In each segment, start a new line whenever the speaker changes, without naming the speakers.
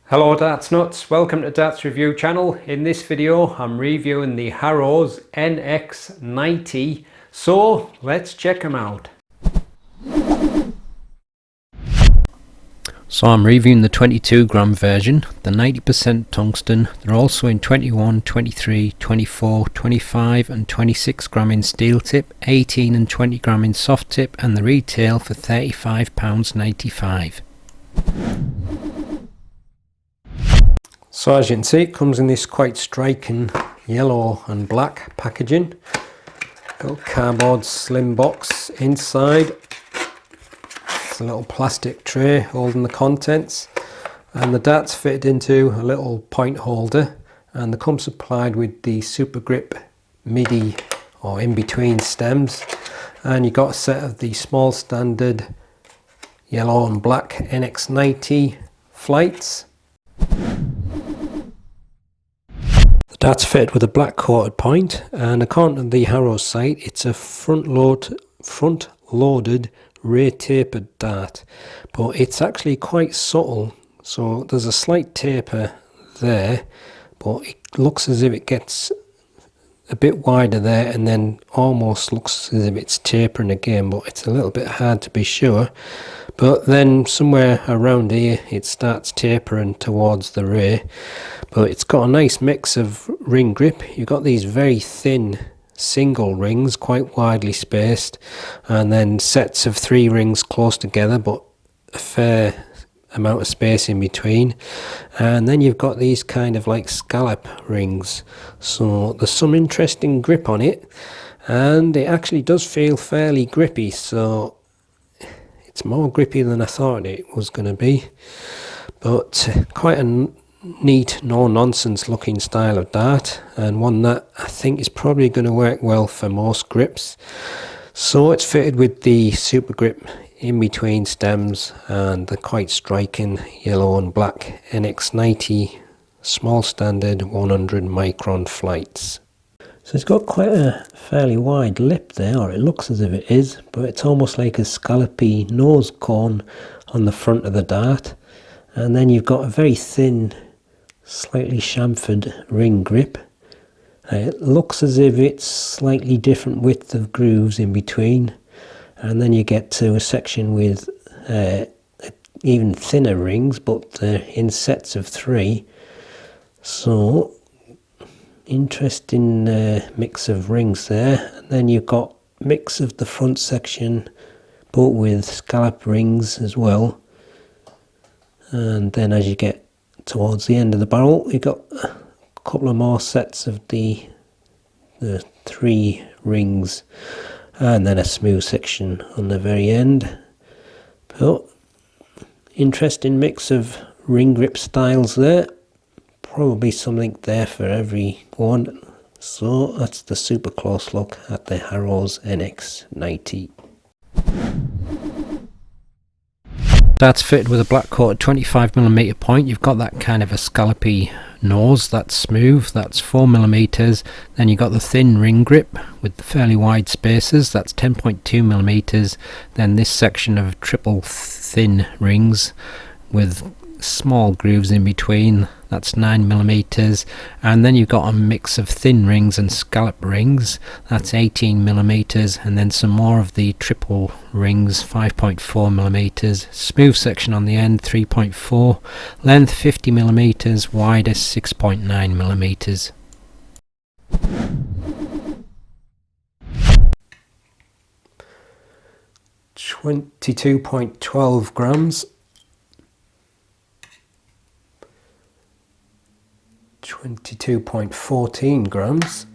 Hello Darts Nuts, welcome to Darts Review channel. In this video I'm reviewing the Harrows NX90, so let's check them out. So I'm reviewing the 22 gram version, the 90% tungsten. They're also in 21, 23, 24, 25 and 26 gram in steel tip, 18 and 20 gram in soft tip, and the retail for £35.95. So as you can see, it comes in this quite striking yellow and black packaging. Got cardboard slim box inside. It's a little plastic tray holding the contents, and the darts fitted into a little point holder, and they come supplied with the Super Grip MIDI or in-between stems, and you got a set of the small standard yellow and black NX90 flights. That's fitted with a black coated point, and according to the Harrows site, it's a front loaded ray tapered dart, but it's actually quite subtle. So there's a slight taper there, but it looks as if it gets a bit wider there, and then almost looks as if it's tapering again, but it's a little bit hard to be sure. But then somewhere around here it starts tapering towards the ray, but it's got a nice mix of ring grip. You've got these very thin single rings, quite widely spaced, and then sets of 3 rings close together, but a fair amount of space in between. And then you've got these kind of like scallop rings, so there's some interesting grip on it, and it actually does feel fairly grippy, so it's more grippy than I thought it was going to be. But quite a neat, no nonsense looking style of dart, and one that I think is probably going to work well for most grips. So it's fitted with the Super Grip in between stems and the quite striking yellow and black NX90 small standard 100 micron flights. So it's got quite a fairly wide lip there, or it looks as if it is, but it's almost like a scallopy nose cone on the front of the dart. And then you've got a very thin, slightly chamfered ring grip. It looks as if it's slightly different width of grooves in between, and then you get to a section with even thinner rings, but in sets of 3. So interesting mix of rings there. And then you've got mix of the front section, but with scallop rings as well. And then as you get towards the end of the barrel, you've got a couple of more sets of the 3 rings, and then a smooth section on the very end. But interesting mix of ring grip styles there. Probably something there for everyone. So that's the super close look at the Harrows NX90. That's fitted with a black coated 25mm point. You've got that kind of a scallopy nose, that's smooth, that's 4mm. Then you've got the thin ring grip with the fairly wide spaces, that's 10.2mm. Then this section of triple thin rings with small grooves in between, that's 9mm. And then you've got a mix of thin rings and scallop rings, that's 18mm, and then some more of the triple rings, 5.4mm, smooth section on the end, 3.4, length 50mm, widest 6.9mm. 22.12 grams. 22.14 grams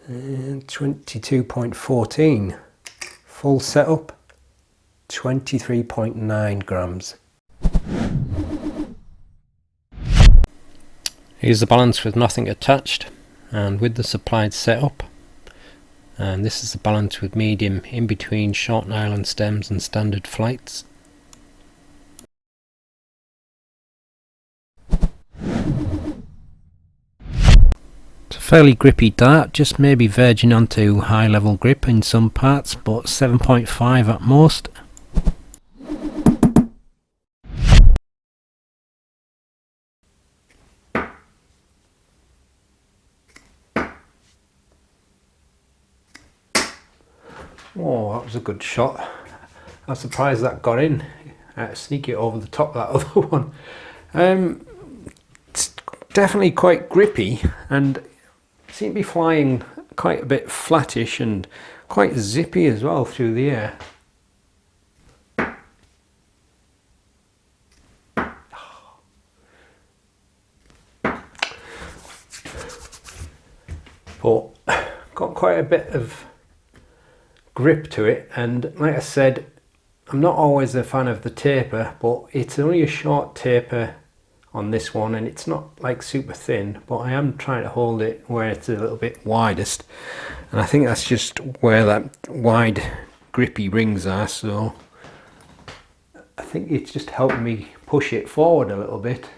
and 22.14. Full setup 23.9 grams. Here's the balance with nothing attached and with the supplied setup, and this is the balance with medium in between short nylon stems and standard flights. Fairly grippy dart, just maybe verging onto high level grip in some parts, but 7.5 at most. Oh, that was a good shot. I'm surprised that got in. Sneak it over the top of that other one. It's definitely quite grippy and seem to be flying quite a bit flattish and quite zippy as well through the air. But got quite a bit of grip to it, and like I said, I'm not always a fan of the taper, but it's only a short taper on this one and it's not like super thin, but I am trying to hold it where it's a little bit widest, and I think that's just where that wide grippy rings are, so I think it's just helping me push it forward a little bit.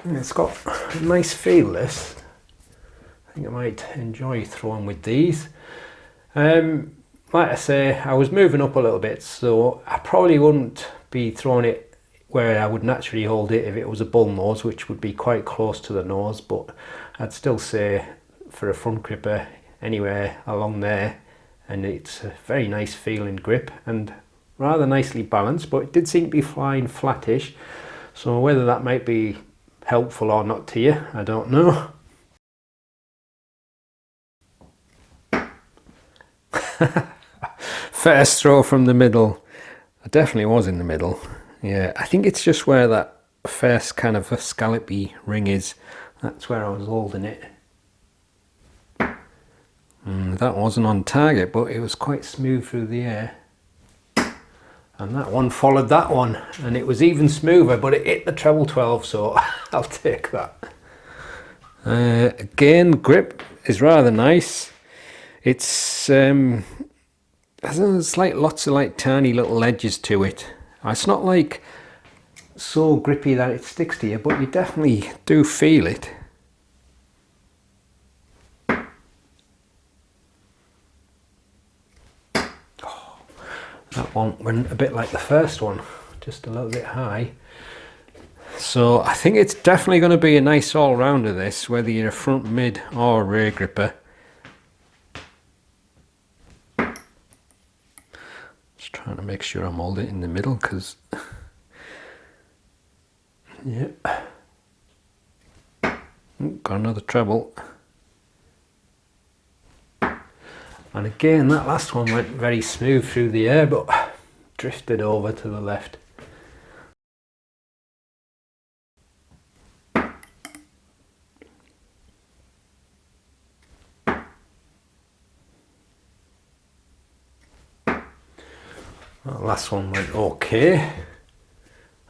And it's got a nice feel, this. I think I might enjoy throwing with these. Like I say, I was moving up a little bit, so I probably wouldn't be throwing it where I would naturally hold it if it was a bull nose, which would be quite close to the nose, but I'd still say for a front gripper anywhere along there, and it's a very nice feeling grip and rather nicely balanced, but it did seem to be flying flattish, so whether that might be helpful or not to you, I don't know. First throw from the middle. I definitely was in the middle. Yeah, I think it's just where that first kind of a scallopy ring is. That's where I was holding it. That wasn't on target, but it was quite smooth through the air. And that one followed that one, and it was even smoother, but it hit the treble 12, so I'll take that. Again, grip is rather nice. It's there's like lots of like tiny little edges to it. It's not like so grippy that it sticks to you, but you definitely do feel it. Oh, that one went a bit like the first one, just a little bit high. So I think it's definitely going to be a nice all-rounder, this, whether you're a front mid or a rear gripper. Just trying to make sure I'm holding it in the middle, because yep. Got another treble. And again, that last one went very smooth through the air, but drifted over to the left. That last one went okay.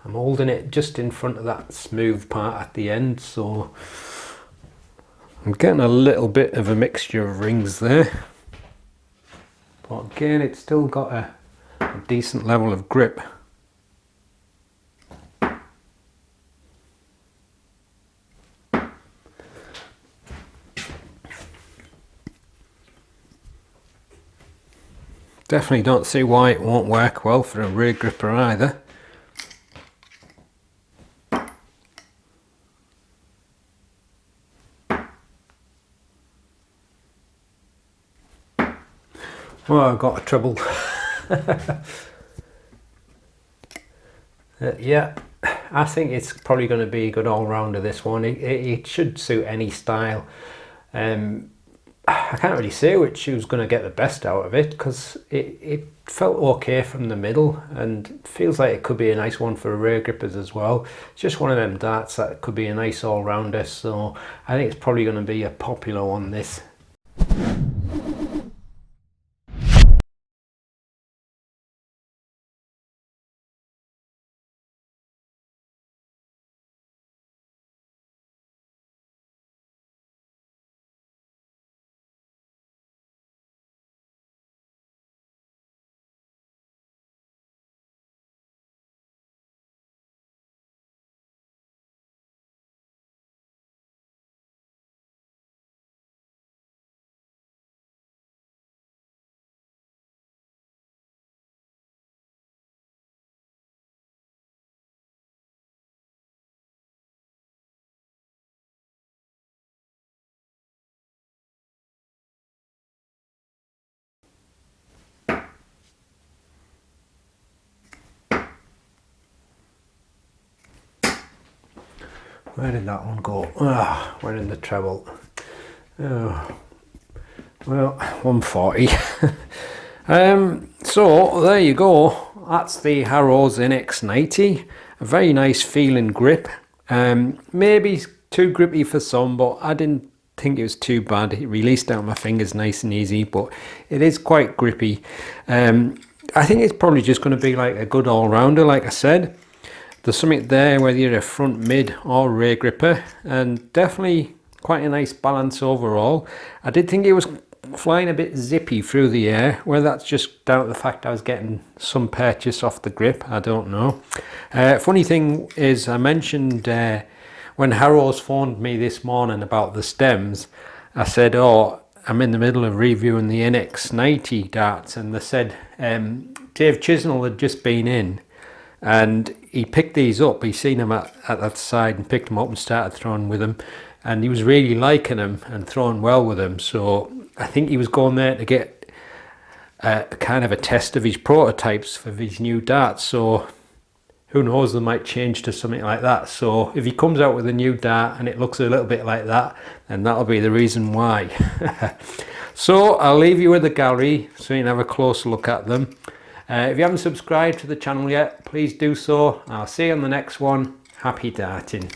I'm holding it just in front of that smooth part at the end, so I'm getting a little bit of a mixture of rings there. But again, it's still got a decent level of grip. Definitely don't see why it won't work well for a rear gripper either. Well, I got a treble. Yeah, I think it's probably going to be a good all-rounder, this one. It should suit any style. I can't really say which was going to get the best out of it, because it felt okay from the middle and feels like it could be a nice one for rear grippers as well. It's just one of them darts that could be a nice all-rounder, so I think it's probably going to be a popular one, this. where did that one go? Ah, we're in the treble. Oh, well, 140. So there you go. That's the Harrows NX90. A very nice feeling grip. Maybe too grippy for some, but I didn't think it was too bad. It released out my fingers nice and easy, but it is quite grippy. I think it's probably just going to be like a good all-rounder, like I said. There's something there whether you're a front, mid or rear gripper, and definitely quite a nice balance overall. I did think it was flying a bit zippy through the air, whether that's just down to the fact I was getting some purchase off the grip, I don't know. Funny thing is, I mentioned when Harrows phoned me this morning about the stems, I said, oh, I'm in the middle of reviewing the NX90 darts, and they said Dave Chisnell had just been in and he picked these up. He seen them at that side and picked them up and started throwing with them, and he was really liking them and throwing well with them. So I think he was going there to get kind of a test of his prototypes for his new darts. So who knows, they might change to something like that. So if he comes out with a new dart and it looks a little bit like that, then that'll be the reason why. So I'll leave you with the gallery so you can have a closer look at them. If you haven't subscribed to the channel yet, please do so. I'll see you on the next one. Happy darting.